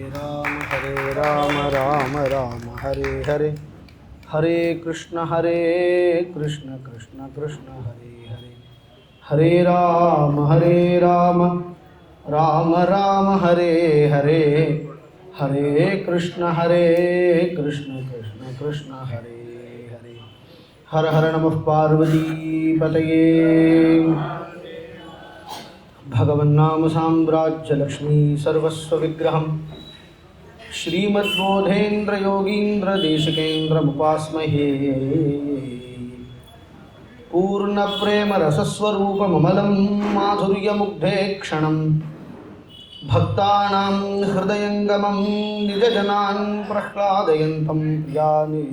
राम राम राम हरे हरे हरे कृष्ण कृष्ण कृष्ण हरे हरे हरे राम राम राम हरे हरे हरे कृष्ण कृष्ण कृष्ण हरे हरे हर हर नमः पार्वती पतये भगवन्नाम साम्राज्य लक्ष्मी सर्वस्व विग्रहम् श्रीमद्बोधेन्द्र योगीन्द्र देशिकेन्द्र मुपास्महे पूर्ण प्रेम रसस्वरूपममलं माधुर्यमुग्धे क्षणं भक्तानां हृदयंगमं निजजनान् प्रह्लादयन्तं प्रियानि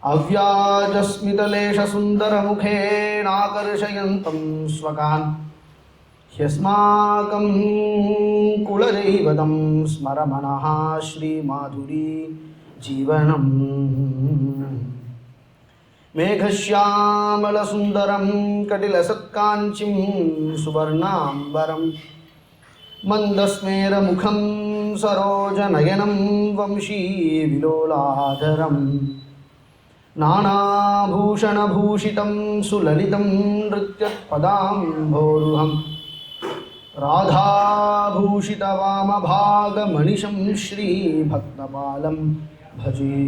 अव्याजस्मितलेशसुन्दरमुखेनाकर्षयन्तं स्वकान् ह्यस्माकं कुलदैवतं स्मरमणः श्रीमाधुरी जीवनम् मेघश्यामलसुन्दरं कटिलसत्काञ्चिं सुवर्णाम्बरं मन्दस्मेरमुखं सरोजनयनं वंशीविलोलाधरं नानाभूषणभूषितं सुललितं नृत्यत्पदाम्भोरुहं राधाभूषितवामभागमनिशं श्रीभक्तपालं भजे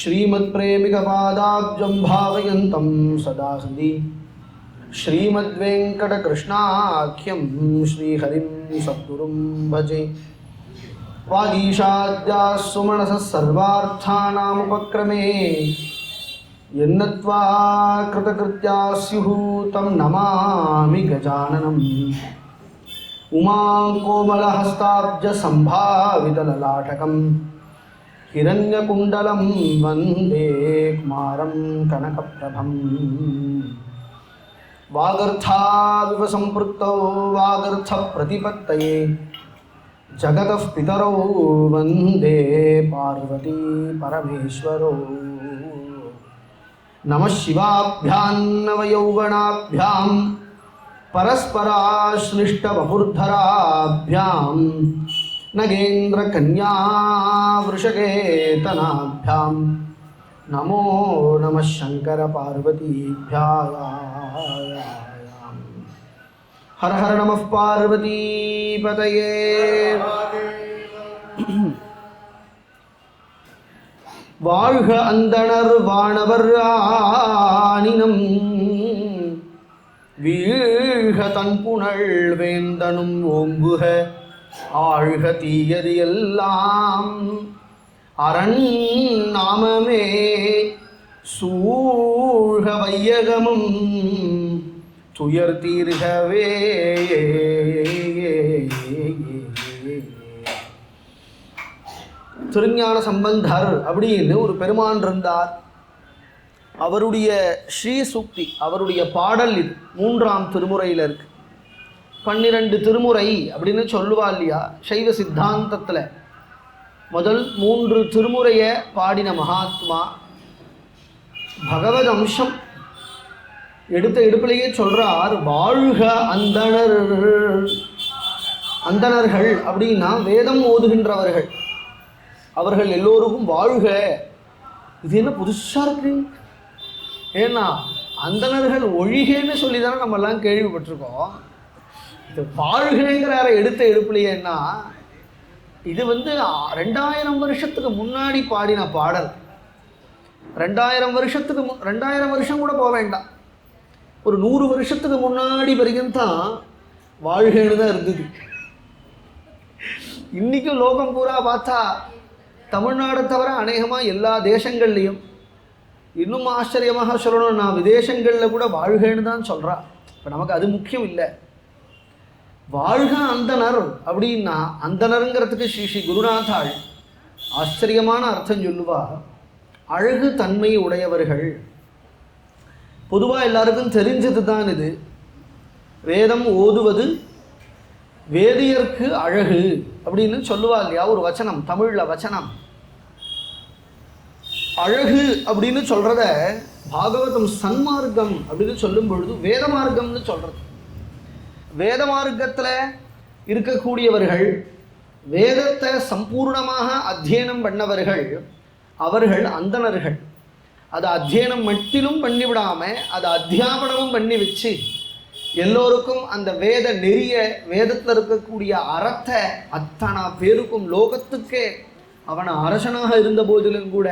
श्रीमत्प्रेमिकपादाब्जं भावयन्तं सदा हृदि श्रीमद्वेङ्कटकृष्णाख्यं श्रीहरिं सद्गुरुं भजे वागीशाद्याः सुमनसः सर्वार्थानामुपक्रमे यन्नत्वा कृतकृत्याः स्युः तं नमामि गजाननम् उमाकोमलहस्ताब्जसम्भावितललाटकं हिरण्यकुण्डलं वन्दे कुमारं कनकप्रभम् वागर्थाविव सम्पृक्तौ वागर्थप्रतिपत्तये जगतः पितरौ वन्दे पार्वती परमेश्वरौ नमः शिवाभ्यां नवयौवनाभ्यां परस्पराश्लिष्टवपुर्धराभ्यां नगेन्द्रकन्या वृषकेतनाभ्यां नमो नमः शङ्करपार्वतीभ्यां हर हर नमः पार्वती पतये வாழ்க அந்தணர் வானவர் ஆனினம் வீழ்க தன்புணல் வேந்தனும் ஓங்குக ஆழ்க தீயது எல்லாம் அரண் நாமமே சூழ்க வையகமும் துயர் தீர்கவே திருஞான சம்பந்தர் அப்படின்னு ஒரு பெருமான் இருந்தார். அவருடைய ஸ்ரீ சூக்தி, அவருடைய பாடல் இது 3ஆம் திருமுறையில் இருக்கு. 12 திருமுறை அப்படின்னு சொல்லுவா இல்லையா சைவ சித்தாந்தத்தில். முதல் 3 திருமுறையை பாடின மகாத்மா பகவத் அம்சம் எடுத்த எடுப்பிலேயே சொல்றார். வாழ்க அந்தணர்கள் அப்படின்னா வேதம் ஓதுகின்றவர்கள், அவர்கள் எல்லோருக்கும் வாழ்க. இது என்ன புதுசாக இருக்கு? ஏன்னா அந்தணர்கள் ஒழிகன்னு சொல்லி தானே நம்மெல்லாம் கேள்விப்பட்டிருக்கோம். இது வாழ்கங்கிற எடுத்த எடுப்புலையேன்னா இது 2000 வருஷத்துக்கு முன்னாடி பாடின பாடல். 2000 வருஷம் கூட போக வேண்டாம், ஒரு 100 வருஷத்துக்கு முன்னாடி வரைக்கும் தான் வாழ்கன்னு தான் இருந்தது. இன்றைக்கும் லோகம் பூரா பார்த்தா தமிழ்நாடை தவிர அநேகமாக எல்லா தேசங்கள்லேயும், இன்னும் ஆச்சரியமாக சொல்லணும்னா விதேசங்களில் கூட வாழ்கன்னு தான் சொல்கிறா. இப்போ நமக்கு அது முக்கியம் இல்லை. வாழ்க அந்தனர் அப்படின்னா அந்தனருங்கிறதுக்கு ஸ்ரீ குருநாதாள் ஆச்சரியமான அர்த்தம் சொல்லுவா. அழகு தன்மை உடையவர்கள். பொதுவாக எல்லாருக்கும் தெரிஞ்சது தான் இது. வேதம் ஓதுவது வேதியர்க்கு அழகு அப்படின்னு சொல்லுவா இல்லையா ஒரு வச்சனம், தமிழில் வச்சனம். அழகு அப்படின்னு சொல்கிறத பாகவதம் சன்மார்க்கம் அப்படின்னு சொல்லும் பொழுது வேத மார்க்கம்னு சொல்கிறது. வேத மார்க்கத்தில் இருக்கக்கூடியவர்கள், வேதத்தை சம்பூர்ணமாக அத்தியனம் பண்ணவர்கள், அவர்கள் அந்தணர்கள். அதை அத்தியனம் மட்டிலும் பண்ணிவிடாமல் அதை அத்தியாபனமும் பண்ணி வச்சு எல்லோருக்கும் அந்த வேத நெறிய, வேதத்தில் இருக்கக்கூடிய அறத்தை அத்தனை பேருக்கும் லோகத்துக்கே அவன் அரசனாக இருந்த போதிலும் கூட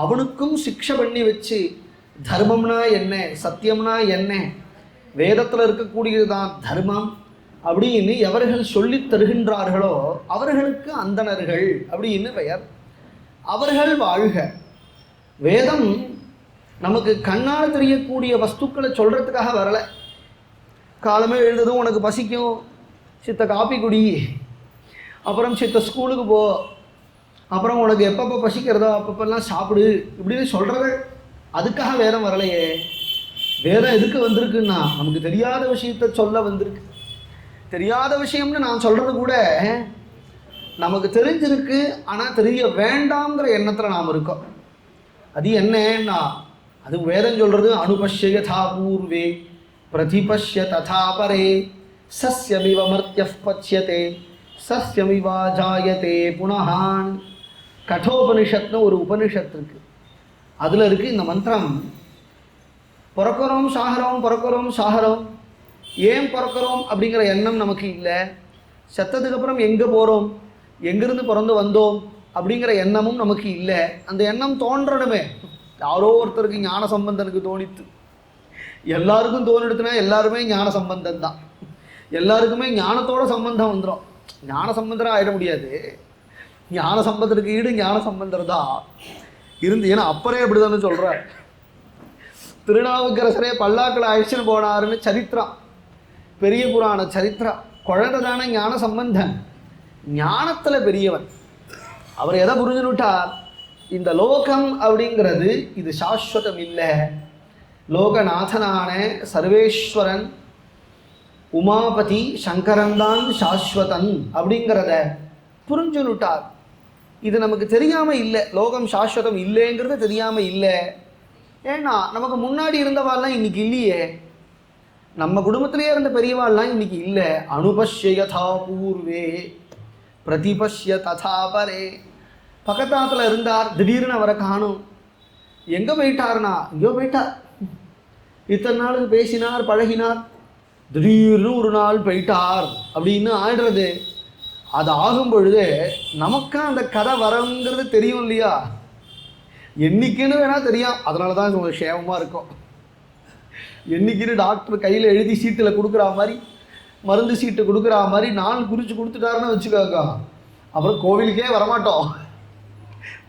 அவனுக்கும் சிக்ஷை பண்ணி வச்சு தர்மம்னா என்ன, சத்தியம்னா என்ன, வேதத்தில் இருக்கக்கூடியதுதான் தர்மம் அப்படின்னு எவர்கள் சொல்லி தருகின்றார்களோ அவர்களுக்கு அந்தணர்கள் அப்படின்னு பெயர். அவர்கள் வாழ்க. வேதம் நமக்கு கண்ணால் தெரியக்கூடிய வஸ்துக்களை சொல்கிறதுக்காக வரலை. காலமே எழுந்ததும் உனக்கு பசிக்கும், சித்த காப்பி குடி, அப்புறம் சித்த ஸ்கூலுக்கு போ, அப்புறம் உனக்கு எப்பப்போ பசிக்கிறதோ அப்பப்பெல்லாம் சாப்பிடு இப்படின்னு சொல்கிறது அதுக்காக வேதம் வரலையே. வேதம் எதுக்கு வந்திருக்குன்னா நமக்கு தெரியாத விஷயத்தை சொல்ல வந்திருக்கு. தெரியாத விஷயம்னு நான் சொல்கிறது கூட நமக்கு தெரிஞ்சிருக்கு, ஆனால் தெரிய வேண்டாங்கிற எண்ணத்தில் நாம் இருக்கோம். அது என்னன்னா அது வேதம் சொல்கிறது அனுபஷ்ய யதா பூர்வே பிரதிபஷ்ய ததா பரே சஸ்யமிவ மர்த்யஃ பச்யதே சஸ்யமிவா ஜாயதே புனஹான். கட்டோபனிஷத்னு ஒரு உபனிஷத்து இருக்குது. அதில் இருக்குது இந்த மந்திரம். பிறக்கிறோம் சாகிறோம், பிறக்கிறோம் சாகிறோம். ஏன் பிறக்கிறோம் அப்படிங்கிற எண்ணம் நமக்கு இல்லை. செத்ததுக்கு அப்புறம் எங்கே போகிறோம், எங்கிருந்து பிறந்து வந்தோம் அப்படிங்கிற எண்ணமும் நமக்கு இல்லை. அந்த எண்ணம் தோன்றணுமே. யாரோ ஒருத்தருக்கு ஞான சம்பந்தனுக்கு தோணித்து, எல்லாருக்கும் தோணிடுத்துனா எல்லாருமே ஞான சம்பந்தம் தான். எல்லாருக்குமே ஞானத்தோட சம்பந்தம் வந்துடும். ஞான சம்பந்தராக ஆகிட முடியாது. ஞான சம்பந்தருக்கு ஈடு ஞான சம்பந்தர் தான் இருந்து. ஏன்னா அப்பரே அப்படி தானே சொல்கிறார். திருநாவுக்கரசரே பல்லாக்களை அழிச்சுன்னு போனாருன்னு சரித்திரம், பெரிய புராண சரித்திரம். குழந்தை தானே ஞான சம்பந்தன், ஞானத்தில் பெரியவன். அவர் எதை புரிஞ்சுனுட்டார், இந்த லோகம் அப்படிங்கிறது இது சாஸ்வதம் இல்லை, லோகநாதனான சர்வேஸ்வரன் உமாபதி சங்கரன் தான் சாஸ்வதன் அப்படிங்கிறத புரிஞ்சுனுட்டார். இது நமக்கு தெரியாமல் இல்லை, லோகம் சாஸ்வதம் இல்லைங்கிறது தெரியாமல் இல்லை. ஏன்னா நமக்கு முன்னாடி இருந்தவாள்லாம் இன்னைக்கு இல்லையே, நம்ம குடும்பத்திலேயே இருந்த பெரியவாள்லாம் இன்னைக்கு இல்லை. அனுபஷ்ய யதா பூர்வே பிரதிபஷ்ய ததா பரே. பக்கத்தாத்தில் இருந்தார், திடீர்னு அவரை காணும். எங்கே போயிட்டார்னா எங்கேயோ போயிட்டார். இத்தனை நாளுக்கு பேசினார், பழகினார், திடீர்னு ஒரு நாள் போயிட்டார் அப்படின்னு ஆயிடுறது. அது ஆகும் பொழுது நமக்கு அந்த கதை வரங்கிறது தெரியும் இல்லையா. என்னைக்குன்னு வேணால் தெரியும். அதனால தான் உங்களுக்கு சேவமாக இருக்கும். என்னைக்குன்னு டாக்டர் கையில் எழுதி சீட்டில் கொடுக்குற மாதிரி, மருந்து சீட்டு கொடுக்குற மாதிரி நாள் குறித்து கொடுத்துட்டாருன்னு வச்சுக்கோங்க, அப்புறம் கோவிலுக்கே வரமாட்டோம்.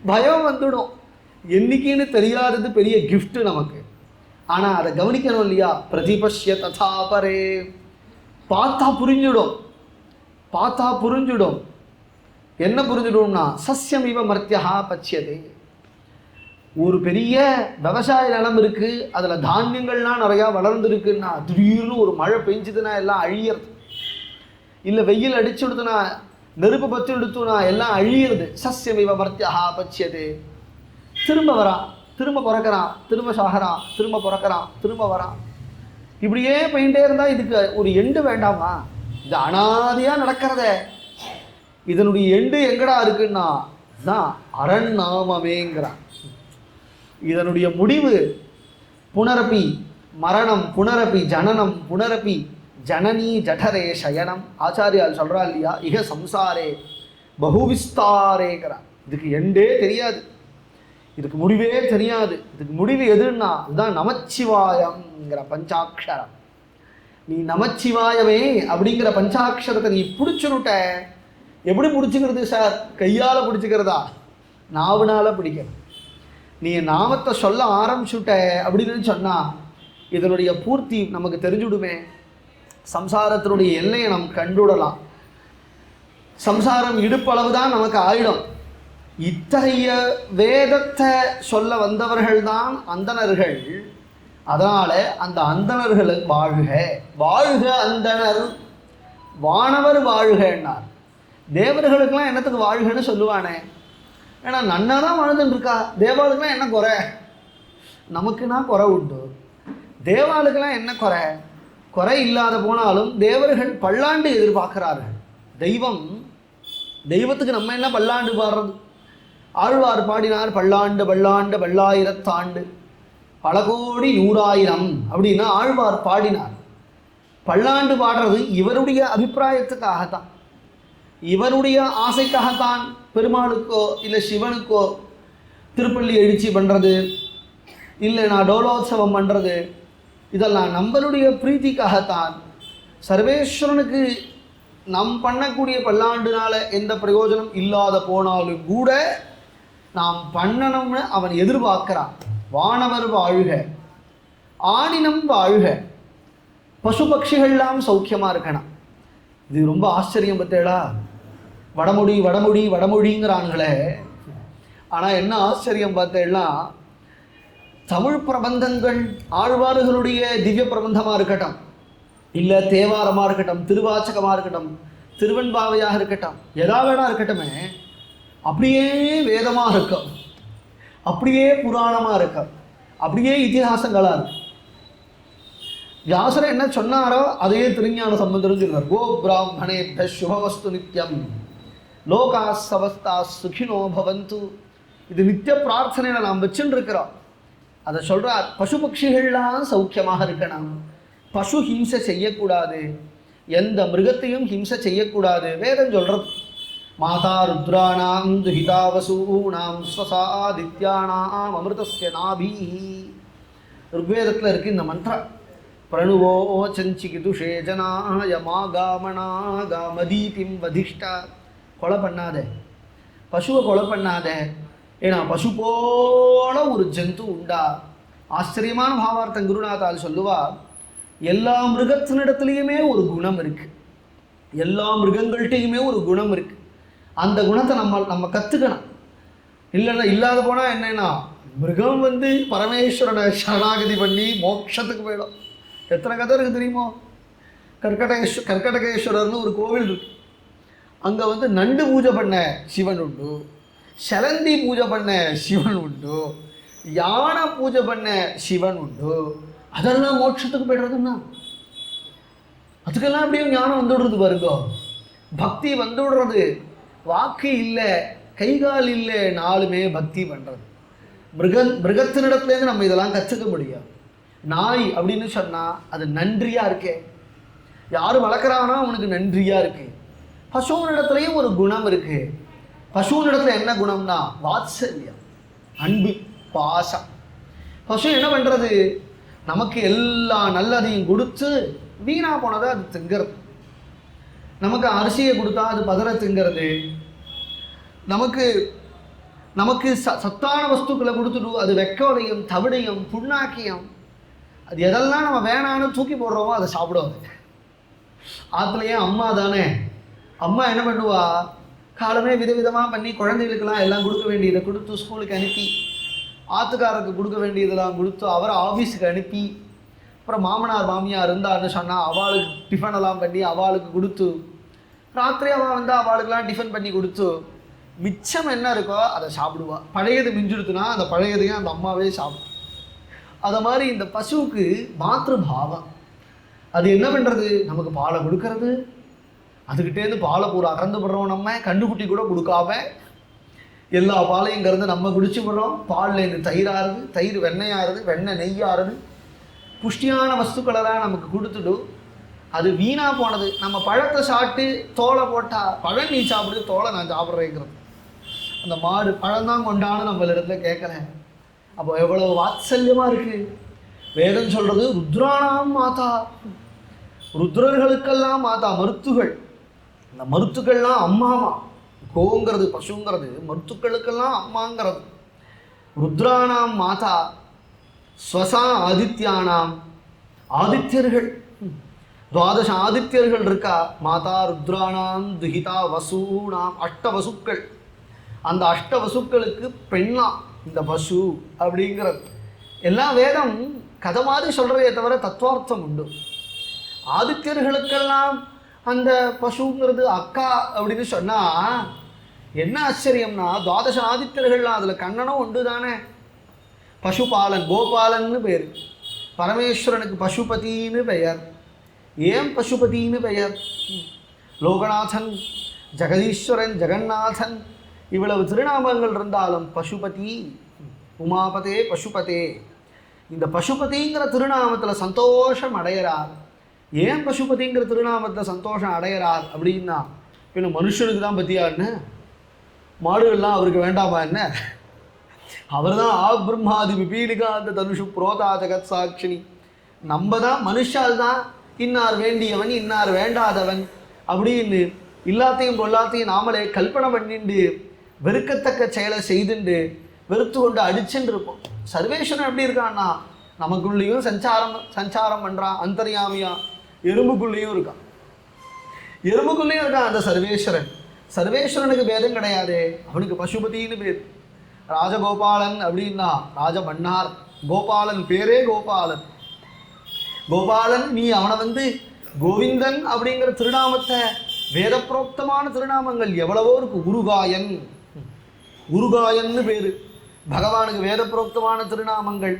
பயம் வந்துடும். என்னைக்குன்னு தெரியாதது பெரிய கிஃப்ட்டு நமக்கு. ஆனால் அதை கவனிக்கணும் இல்லையா. பிரதிபஷ்ய ததா பரே. பார்த்தா புரிஞ்சிடும், பார்த்தா புரிஞ்சிடும். என்ன புரிஞ்சிடும்னா சஸ்யம் இவ மர்த்தியா பச்சியதே. ஒரு பெரிய விவசாய நிலம் இருக்குது, அதில் தானியங்கள்லாம் நிறையா வளர்ந்துருக்குன்னா திடீர்னு ஒரு மழை பெஞ்சுதுன்னா எல்லாம் அழியிறது. இல்லை வெயில் அடிச்சு விடுதுன்னா, நெருப்பு பற்றி எடுத்துனா எல்லாம் அழியிறது. சஸ்யம் இவ மர்த்தியா பச்சியதே. திரும்ப வரான், திரும்ப பிறக்கிறான், திரும்ப சாகிறான், திரும்ப பிறக்கிறான், திரும்ப வரான். இப்படியே போயிட்டே இருந்தால் இதுக்கு ஒரு எண்டு வேண்டாமா? இது அனாதியாக நடக்கிறத. இதனுடைய எண்டு எங்கடா இருக்குன்னா தான் அரண்நாமமேங்கிறான். இதனுடைய முடிவு புனரப்பி மரணம், புனரப்பி ஜனனம், புனரப்பி ஜனனி ஜடரே சயனம். ஆச்சாரியால் சொல்கிறா இல்லையா, இக சம்சாரே பகுவிஸ்தாரேங்கிறான். இதுக்கு எண்டே தெரியாது, இதுக்கு முடிவே தெரியாது. இதுக்கு முடிவு எதுன்னா இதுதான் நமச்சிவாயம்ங்கிற பஞ்சாட்சரம். நீ நமச்சிவாயமே அப்படிங்கிற பஞ்சாட்சரத்தை நீ பிடிச்சுருட்ட. எப்படி பிடிச்சிக்கிறது சார்? கையால் பிடிச்சிக்கிறதா, நாவுனால் பிடிக்கணும். நீ நாமத்தை சொல்ல ஆரம்பிச்சுட்ட அப்படின்னு சொன்னால் இதனுடைய பூர்த்தி நமக்கு தெரிஞ்சுடுமே. சம்சாரத்தினுடைய எல்லையை நம்ம கண்டுவிடலாம். சம்சாரம் இடுப்பளவு தான் நமக்கு ஆயிடும். இத்தகைய வேதத்தை சொல்ல வந்தவர்கள் தான் அந்தணர்கள். அதனால் அந்த அந்தணர்களுக்கு வாழ்க, வாழ்க அந்தணர், வானவர் வாழ்கன்னார். தேவர்களுக்கெல்லாம் என்னத்துக்கு வாழ்கன்னு சொல்லுவானே. ஏன்னா நன்னா தான் வாழ்ந்துட்டு இருக்கா. தேவாளுக்கெல்லாம் என்ன குறை? நமக்குன்னா குறை உண்டு. தேவாளுக்கெல்லாம் என்ன குறை? குறை இல்லாத போனாலும் தேவர்கள் பல்லாண்டு எதிர்பார்க்கிறார்கள். தெய்வத்துக்கு நம்ம என்ன பல்லாண்டு பாடுறது? ஆழ்வார் பாடினார், பல்லாண்டு பல்லாண்டு பல்லாயிரத்தாண்டு பல கோடி நூறாயிரம் அப்படின்னா ஆழ்வார் பாடினார். பல்லாண்டு பாடுறது இவருடைய அபிப்பிராயத்துக்காகத்தான், இவருடைய ஆசைக்காகத்தான். பெருமாளுக்கோ இல்லை சிவனுக்கோ திருப்பள்ளி எழுச்சி பண்ணுறது, இல்லை நான் டோலோத்சவம் பண்ணுறது, இதெல்லாம் நம்மளுடைய பிரீத்திக்காகத்தான். சர்வேஸ்வரனுக்கு நம் பண்ணக்கூடிய பல்லாண்டுனால எந்த பிரயோஜனம் இல்லாத போனாலும் கூட நாம் பண்ணணும்னு அவன் எதிர்பார்க்கிறான். வானவர் வாழ்க, ஆனினம் வாழ்க, பசு பட்சிகள்லாம் சௌக்கியமாக இருக்கணும். இது ரொம்ப ஆச்சரியம் பார்த்தேடா. வடமொழி வடமொழி வடமொழிங்கிறாங்களே, ஆனால் என்ன ஆச்சரியம் பார்த்தேன்னா, தமிழ் பிரபந்தங்கள் ஆழ்வார்களுடைய திவ்ய பிரபந்தமாக இருக்கட்டும், இல்லை தேவாரமாக இருக்கட்டும், திருவாச்சகமாக இருக்கட்டும், திருவெண்பாவையாக இருக்கட்டும், எதா வேணா இருக்கட்டுமே, அப்படியே வேதமாக இருக்கும், அப்படியே புராணமாக இருக்கும், அப்படியே இதிகாசங்களாக இருக்கும். வியாசர் என்ன சொன்னாரோ அதையே திருஞான சம்பந்தரும் சொல்றார். கோ பிராமணே சுபவஸ்து நித்யம் லோகா சவஸ்தா சுகினோ பவந்து. இது நித்திய பிரார்த்தனையில நாம் வச்சுட்டு இருக்கிறோம். அதை சொல்றார். பசு பட்சிகள்லாம் சௌக்கியமாக இருக்கணும், பசு ஹிம்சை செய்யக்கூடாது, எந்த மிருகத்தையும் ஹிம்சை செய்யக்கூடாது. வேதம் சொல்றது. மாதா ருத்ராணாம் துஹிதா வசூனாம் ஸ்வசாதித்யானாம் அமிர்தஸ்ய நாபீஹி. ருக்வேதத்தில் இருக்கு இந்த மந்திரம். பிரணுவோ சஞ்சிகிதுஷே ஜனாய மாகாமணா காமதீதிம் வதிஷ்டா. கொலை பண்ணாத, பசுவை கொலை பண்ணாத, ஏன்னா பசு போல ஒரு ஜந்து உண்டா. ஆச்சரியமான பாவார்த்தம் குருநாதால் சொல்லுவார். எல்லா மிருகத்தினிடத்துலையுமே ஒரு குணம் இருக்கு, எல்லா மிருகங்கள்கிட்டையுமே ஒரு குணம் இருக்கு. அந்த குணத்தை நம்ம கற்றுக்கணும். இல்லைன்னா இல்லாத போனால் என்னன்னா, மிருகம் பரமேஸ்வரனை சரணாகதி பண்ணி மோட்சத்துக்கு போயிடும். எத்தனை கதை இருக்குது தெரியுமோ? கர்க்கடகேஸ்வரர்னு ஒரு கோவில் இருக்கு. அங்கே நண்டு பூஜை பண்ண சிவன் உண்டு, சலந்தி பூஜை பண்ண சிவன் உண்டு, யானை பூஜை பண்ண சிவன் உண்டு. அதெல்லாம் மோட்சத்துக்கு போய்டுறதுன்னா அதுக்கெல்லாம் அப்படியே ஞானம் வந்துடுறது பாருங்க, பக்தி வந்துடுறது. வாக்கு இல்லை, கைகால் இல்லை, நாளுமே பக்தி பண்ணுறது. மிருகத்தினிடத்துலேருந்து நம்ம இதெல்லாம் கற்றுக்க முடியும். நாய் அப்படின்னு சொன்னால் அது நன்றியாக இருக்கே, யார் வளர்க்குறாங்கன்னா அவனுக்கு நன்றியாக இருக்குது. பசுவனிடத்துலையும் ஒரு குணம் இருக்குது. பசுவனிடத்தில் என்ன குணம்னா வாத்சல்யம், அன்பு, பாசம். பசு என்ன பண்ணுறது? நமக்கு எல்லா நல்லதையும் கொடுத்து வீணாக போனதை அது திங்கிறது. நமக்கு அரிசியை கொடுத்தா அது பதற திங்கிறது. நமக்கு சத்தான வஸ்துக்களை கொடுத்துட்டு அது வெக்கோலையும் தவிடையும் புண்ணாக்கியம், அது எதெல்லாம் நம்ம வேணான்னு தூக்கி போடுறோமோ அதை சாப்பிடுவாங்க. ஆற்றுலையே அம்மா தானே, அம்மா என்ன பண்ணுவா? காலமே விதவிதமாக பண்ணி குழந்தைகளுக்கெல்லாம் எல்லாம் கொடுக்க வேண்டியதை கொடுத்து ஸ்கூலுக்கு அனுப்பி, ஆற்றுக்காரருக்கு கொடுக்க வேண்டியதெல்லாம் கொடுத்து, அவரை ஆஃபீஸுக்கு அனுப்பி, அப்புறம் மாமனார் மாமியார் இருந்தார்னு சொன்னால் அவளுக்கு டிஃபனெல்லாம் பண்ணி அவளுக்கு கொடுத்து, ராத்திரி அவள் அவளுக்கெல்லாம் டிஃபன் பண்ணி கொடுத்து, மிச்சம் என்ன இருக்கோ அதை சாப்பிடுவா. பழையது மிஞ்சிடுத்துனா அந்த பழையதையும் அந்த அம்மாவே சாப்பிடும். அதை மாதிரி இந்த பசுவுக்கு மாத்ருபாவம். அது என்ன பண்ணுறது? நமக்கு பாலை கொடுக்கறது, அதுக்கிட்டேருந்து பாலை பூரா அறந்து விடுறோம். நம்ம கண்டுக்குட்டி கூட கொடுக்காம எல்லா பாலையும் இங்கேருந்து நம்ம குடிச்சு விடுறோம். பால்லேருந்து தயிராகுது, தயிர் வெண்ணெயாகுது, வெண்ணெய் நெய்யாகுது. புஷ்டியான வஸ்துக்களெல்லாம் நமக்கு கொடுத்துடும். அது வீணாக போனது. நம்ம பழத்தை சாப்பிட்டு தோலை போட்டால், பழம் நீ சாப்பிடு, தோலை நான் சாப்பிட்றேங்கிறது. அந்த மாடு பழம்தான் கொண்டான்னு நம்மளிடத்துல கேட்குறேன். அப்போ எவ்வளோ வாத்சல்யமாக இருக்குது. வேதம் சொல்கிறது ருத்ராணாம் மாதா, ருத்ரர்களுக்கெல்லாம் மாதா, மருத்துகள். இந்த மருத்துக்கள்லாம் அம்மாமா. கோங்கிறது பசுங்கிறது மருத்துக்களுக்கெல்லாம் அம்மாங்கிறது. ருத்ராணாம் மாதா ஸ்வசா ஆதித்யானாம், ஆதித்யர்கள், துவாதச ஆதித்யர்கள் இருக்கா. மாதா ருத்ராணாம் துஹிதா வசூனாம், அஷ்ட வசுக்கள். அந்த அஷ்ட வசுக்களுக்கு பெண்ணா இந்த பசு அப்படிங்கிறது. எல்லா வேதம் கதை மாதிரி சொல்கிறதே தவிர தத்துவார்த்தம் உண்டு. ஆதித்யர்களுக்கெல்லாம் அந்த பசுங்கிறது அக்கா அப்படின்னு சொன்னால் என்ன ஆச்சரியம்னா, துவாதச ஆதித்யர்கள்லாம் அதில் கண்ணனும் உண்டு தானே. பசுபாலன், கோபாலன்னு பேர். பரமேஸ்வரனுக்கு பசுபதினு பெயர். ஏன் பசுபதினு பெயர்? லோகநாதன், ஜெகதீஸ்வரன், ஜெகநாதன், இவ்வளவு திருநாமங்கள் இருந்தாலும் பசுபதி, உமாபதே, பசுபதே, இந்த பசுபதிங்கிற திருநாமத்தில் சந்தோஷம் அடைகிறார். ஏன் பசுபதிங்கிற திருநாமத்தில் சந்தோஷம் அடைகிறார் அப்படின்னா, இன்னும் மனுஷனுக்கு தான் பத்தியான்னு, மாடுகள்லாம் அவருக்கு வேண்டாமா என்ன? அவர் தான் ஆ பிரம்மாதி விபீலிகா அந்த தனுஷு புரோதா ஜகத் சாட்சினி. நம்ம தான் மனுஷால் தான் இன்னார் வேண்டியவன் இன்னார் வேண்டாதவன் அப்படின்னு எல்லாத்தையும் பொல்லாத்தையும் நாமளே கல்பனை பண்ணிண்டு வெறுக்கத்தக்க செயலை செய்துண்டு வெறுத்து கொண்டு அடிச்சுட்டு இருப்போம். சர்வேஸ்வரன் எப்படி இருக்கான்னா, நமக்குள்ளேயும் சஞ்சாரம் பண்ணுறான், அந்தர்யாமியா எறும்புக்குள்ளேயும் இருக்கான், எறும்புக்குள்ளேயும் இருக்கான் அந்த சர்வேஸ்வரன். சர்வேஸ்வரனுக்கு பேதம் கிடையாது, அவனுக்கு பசுபதினு பேர். ராஜகோபாலன் அப்படின்னா ராஜ மன்னார், கோபாலன் பேரே கோபாலன். கோபாலன் நீ அவனை கோவிந்தன் அப்படிங்கிற திருநாமத்தை, வேதப்ரோக்தமான திருநாமங்கள் எவ்வளவோ இருக்கு. குருகாயன், குருகாயன்னு பேரு பகவானுக்கு வேதப்ரோக்தமான திருநாமங்கள்.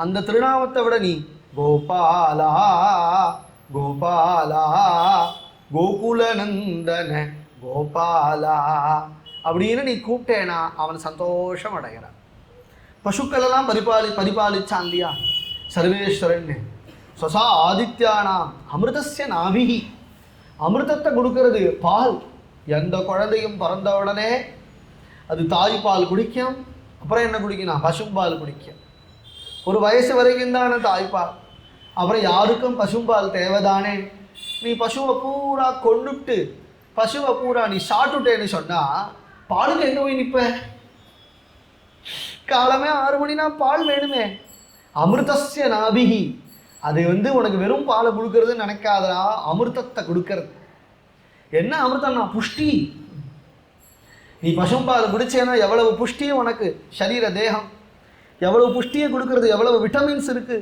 அந்த திருநாமத்தை விட நீ கோபாலா கோபாலா கோகுலநந்தன கோபாலா அப்படின்னு நீ கூப்பிட்டேனா அவன் சந்தோஷம் அடைகிறான். பசுக்களெல்லாம் பரிபாலிச்சான் இல்லையா சர்வேஸ்வரன். சொசா ஆதித்யானாம் அமிர்தஸ்ய நாபிகி, அமிர்தத்தை கொடுக்கறது பால். எந்த குழந்தையும் பிறந்த உடனே அது தாய்ப்பால் குடிக்கும். அப்புறம் என்ன குடிக்கணும்? பசும்பால் குடிக்கும். ஒரு வயசு வரைக்கும் தானே தாய்ப்பால், அப்புறம் யாருக்கும் பசும்பால் தேவைதானே. நீ பசுவை பூரா கொண்டுட்டு பசுவை பூரா நீ சாப்பிட்டுட்டேன்னு சொன்னால் பாலுக்கு எங்கே போய் நிற்ப? காலமே 6 மணினா பால் வேணுமே. அமிர்தஸ்ய நாபிகி, அது உனக்கு வெறும் பாலை கொடுக்கறதுன்னு நினைக்காதா, அமிர்தத்தை கொடுக்கறது. என்ன அமிர்தம்னா புஷ்டி. நீ பசும்பால் குடிச்சேன்னா எவ்வளவு புஷ்டியும் உனக்கு சரீர தேகம், எவ்வளவு புஷ்டியை கொடுக்கறது, எவ்வளவு விட்டமின்ஸ் இருக்கு.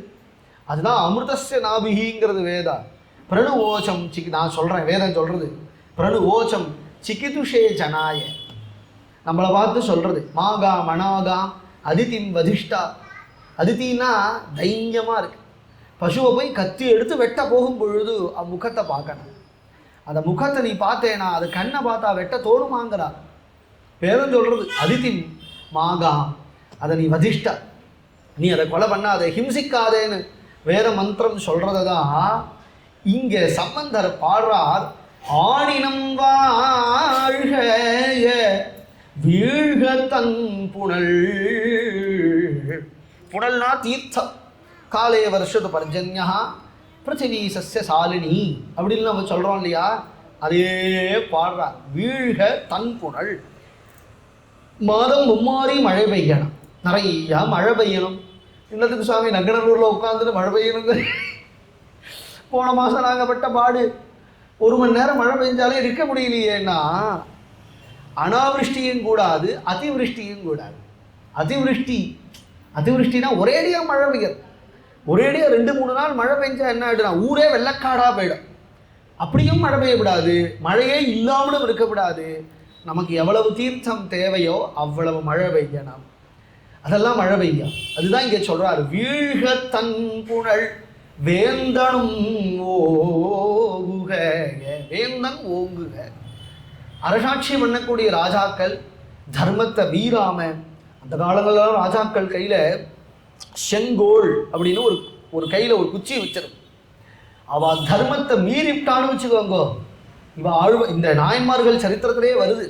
அதுதான் அமிர்தஸ்ய நாபிகிங்கிறது வேதா. பிரணு ஓச்சம் நான் சொல்கிறேன், வேதம் சொல்கிறது பிரணு ஓச்சம் சிக்கிதுஷே ஜனாய, நம்மளை பார்த்து சொல்கிறது. மாகா மணாகா அதிதிம் வதிஷ்டா. அதித்தின்னா தைரியமாக இருக்கு. பசுவை போய் கத்தி எடுத்து வெட்ட போகும் பொழுது முகத்தை பார்க்கணும். அந்த முகத்தை நீ பார்த்தேனா, அது கண்ணை பார்த்தா வெட்ட தோணுமாங்கிறா வேதம் சொல்கிறது. அதிதிம் மாகா, அதை நீ வதிஷ்டா, நீ அதை கொலை பண்ண, அதை ஹிம்சிக்காதேன்னு வேத மந்திரம் சொல்கிறத தான் இங்கே சம்பந்தர் பாடுறார். ஆணினம் வாழ்க வீழ்க தன் புனல். புனல்னா தீர்த்தம். காலே வருஷத்து பர்ஜன்யா பிருத்திவி சஸ்ய சாலினி அப்படின்னு நம்ம சொல்கிறோம் இல்லையா, அதே பாடுறார். வீழ்க தன் புனல். மாதம் மும்மாறி மழை பெய்யணும், நிறையா மழை பெய்யணும். இன்னத்துக்கு சுவாமி நங்கநல்லூரில் உட்காந்துட்டு மழை பெய்யணுங்க. போன மாதம் நாங்கள் பட்ட பாடு, 1 மணி நேரம் மழை பெஞ்சாலே இருக்க முடியலையேன்னா, அனாவிருஷ்டியும் கூடாது அதிவிருஷ்டியும் கூடாது. அதிவிருஷ்டினா ஒரேடியாக மழை பெய்யும். ஒரேடியாக 2-3 நாள் மழை பெஞ்சா என்ன ஆகிடுனா ஊரே வெள்ளக்காடாக போயிடும். அப்படியும் மழை பெய்யக்கூடாது, மழையே இல்லாமலும் இருக்கக்கூடாது. நமக்கு எவ்வளவு தீர்த்தம் தேவையோ அவ்வளவு மழை பெய்யணும். அதெல்லாம் மழை பெய்யும். அதுதான் இங்கே சொல்கிறார். வீழ்க தன் புனல் வேந்தனும் ஓங்குக. வேந்தன் ஓங்குக. அரசாட்சி பண்ணக்கூடிய ராஜாக்கள் தர்மத்தை மீறாம, அந்த காலங்களெல்லாம் ராஜாக்கள் கையில் செங்கோல் அப்படின்னு ஒரு கையில் ஒரு குச்சி வச்சிடும். அவள் தர்மத்தை மீறிவிட்டான்னு வச்சுக்கோங்க, இந்த நாயன்மார்கள் சரித்திரத்திலே வருது.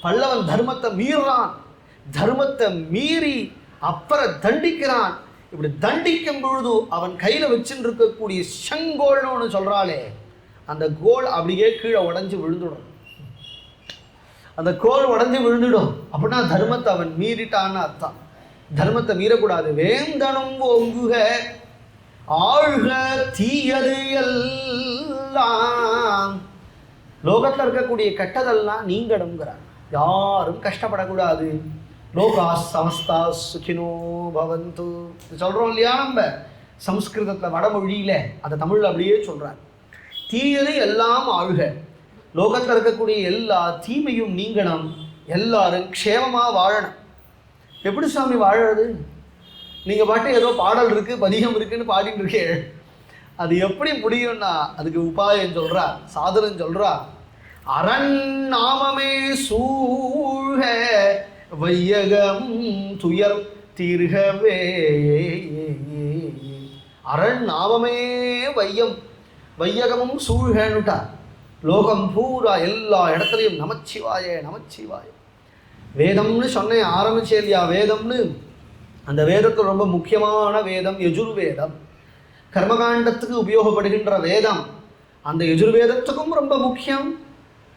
பல்லவன் தர்மத்தை மீறான், தர்மத்தை மீறி அப்புறம் தண்டிக்கிறான். இப்படி தண்டிக்கும் பொழுது அவன் கையில் வச்சுட்டு இருக்கக்கூடிய செங்கோல்னு ஒன்று சொல்கிறாளே, அந்த கோல் அப்படியே கீழே உடஞ்சி விழுந்துடும். அந்த கோல் உடஞ்சி விழுந்துடும். அப்படின்னா தர்மத்தை அவன் மீறிட்டான்னு அர்த்தம். தர்மத்தை மீறக்கூடாது. வேந்தனும் ஓங்குக ஆழ்க தீயது எல்லாம். லோகத்தில் இருக்கக்கூடிய கெட்டதெல்லாம் நீங்கணுங்கிறார். யாரும் கஷ்டப்படக்கூடாது. லோகா சமஸ்தா சுகினோ பவந்து சொல்கிறோம் இல்லையா நம்ம சம்ஸ்கிருதத்தில், வடமொழியில், அதை தமிழில் அப்படியே சொல்கிறார். தீயது எல்லாம் ஆழ்க. லோகத்தில் இருக்கக்கூடிய எல்லா தீமையும் நீங்கணும், எல்லாரும் க்ஷேமமாக வாழணும். எப்படி சுவாமி வாழறது? நீங்கள் பாட்டு ஏதோ பாடல் இருக்குது பதிகம் இருக்குதுன்னு பாடிட்டு இருக்கேன். அது எப்படி முடியும்னா அதுக்கு உபாயம் சொல்றா, சாதனம் சொல்றா. அரண் நாமமே சூழ வையகம் துயர் தீர்கவே. அரண் நாமமே வையம், வையகமும் சூழ்கனுட்டா. லோகம் பூரா எல்லா இடத்துலையும் நமச்சிவாய நமச்சிவாய. வேதம்னு சொன்னேன், ஆரம்பிச்சே இல்லையா வேதம்னு. அந்த வேதத்தில் ரொம்ப முக்கியமான வேதம் யஜுர்வேதம், கர்மகாண்டத்துக்கு உபயோகப்படுகின்ற வேதம். அந்த யஜுர்வேதத்துக்கும் ரொம்ப முக்கியம்.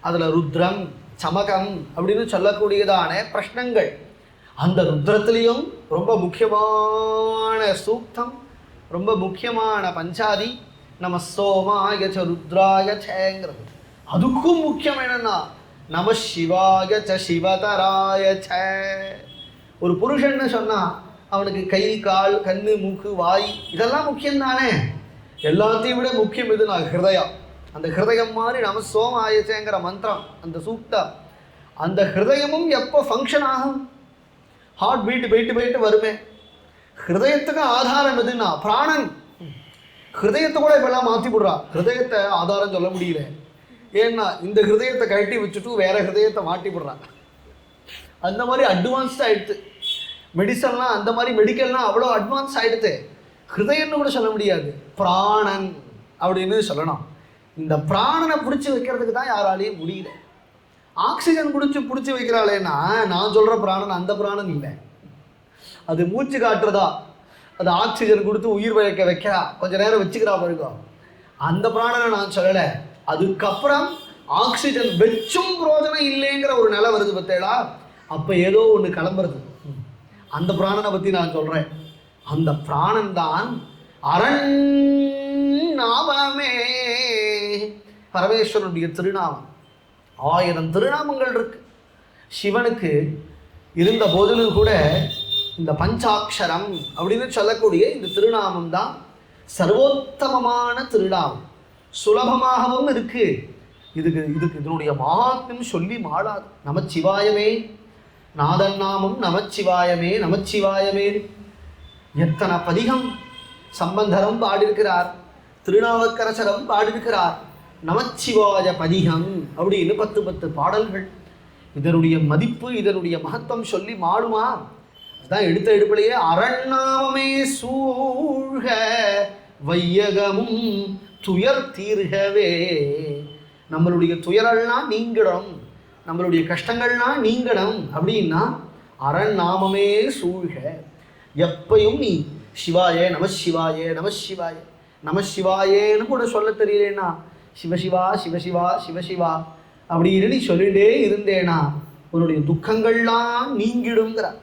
அதில் ருத்ரம் சமகம் அப்படின்னு சொல்லக்கூடியதான பிரஷ்னங்கள். அந்த ருத்ரத்துலேயும் ரொம்ப முக்கியமான சூக்தம், ரொம்ப முக்கியமான பஞ்சாதி நம சோமாய ச ருத்ராய சேங்கிறது. அதுக்கும் முக்கியம் என்னன்னா நம சிவாய ச சிவதராய ச. ஒரு புருஷன்னு சொன்னால் அவனுக்கு கை கால் கண்ணு மூக்கு வாய் இதெல்லாம் முக்கியம் தானே. எல்லாத்தையும் விட முக்கியம் எதுனா ஹிருதயம். அந்த ஹிருதயம் மாதிரி நம சோமாயச்சேங்கிற மந்திரம், அந்த சூக்தம், அந்த ஹிருதயமும் எப்போ ஃபங்க்ஷன் ஆகும்? ஹார்ட் பீட்டு போயிட்டு போயிட்டு வருமே. ஹிருதயத்துக்கு ஆதாரம் எதுன்னா பிராணன். ஹிருதயத்தை கூட இப்பெல்லாம் மாற்றி விடுறா. ஹிருதயத்தை ஆதாரம் சொல்ல முடியல. ஏன்னா இந்த ஹிருதயத்தை கழட்டி வச்சுட்டு வேற ஹிருதயத்தை மாட்டி விடுறாங்க. அந்த மாதிரி அட்வான்ஸ்டாக ஆயிடுத்து மெடிசன்லாம். அந்த மாதிரி மெடிக்கல்லாம் அவ்வளோ அட்வான்ஸ் ஆகிடுது. ஹிருதயம்னு கூட சொல்ல முடியாது, பிராணன் அப்படின்னு சொல்லணும். இந்த பிராணனை பிடிச்சி வைக்கிறதுக்கு தான் யாராலையும் முடியல. ஆக்சிஜன் பிடிச்சி வைக்கிறாளேன்னா நான் சொல்கிற பிராணன் அந்த பிராணன் இல்லை. அது மூச்சு காட்டுறதா, அது ஆக்சிஜன் கொடுத்து உயிர் வைக்கிறா, கொஞ்சம் நேரம் வச்சுக்கிறா பாருங்க, அந்த பிராணனை நான் சொல்லலை. அதுக்கப்புறம் ஆக்சிஜன் வச்சும் பிரோஜனம் இல்லைங்கிற ஒரு நிலை வருது பார்த்தேடா, அப்போ ஏதோ ஒன்று கிளம்புறது. அந்த பிராணனை பற்றி நான் சொல்கிறேன். அந்த பிராணன் தான் அரண் நாமமே, பரமேஸ்வரனுடைய திருநாமம். 1000 திருநாமங்கள் இருக்கு சிவனுக்கு. இருந்த போதிலும் கூட இந்த பஞ்சாட்சரம் அப்படின்னு சொல்லக்கூடிய இந்த திருநாமம் தான் சர்வோத்தமமான திருநாமம். சுலபமாகவும் இருக்கு. இதனுடைய மகாத்மியம் சொல்லி மாடாது. நமச்சிவாயமே நாதன் நாமம், நமச்சிவாயமே நமச்சிவாயமே. எத்தனை பதிகம் சம்பந்தரும் பாடியிருக்கிறார், திருநாவுக்கரசரும் பாடியிருக்கிறார். நமச்சிவாய பதிகம் அப்படின்னு 10 பாடல்கள். இதனுடைய மதிப்பு, இதனுடைய மகத்துவம் சொல்லி மாடுமா? அதுதான் எடுத்த எடுப்பிலேயே அரண்நாமமே சூழ்க வையகமும் துயர் தீர்கவே. நம்மளுடைய துயரெல்லாம் நீங்கிடும், நம்மளுடைய கஷ்டங்கள்லாம் நீங்கணும் அப்படின்னா அரண் நாமமே சூழ்க. எப்பையும் நீ சிவாய நம சிவாய நம சிவாய நம சிவாயேன்னு கூட சொல்ல தெரியலேன்னா சிவசிவா சிவசிவா சிவசிவா அப்படின்னு நீ சொல்லிட்டே இருந்தேனா உன்னுடைய துக்கங்கள்லாம் நீங்கிடுங்கிறார்.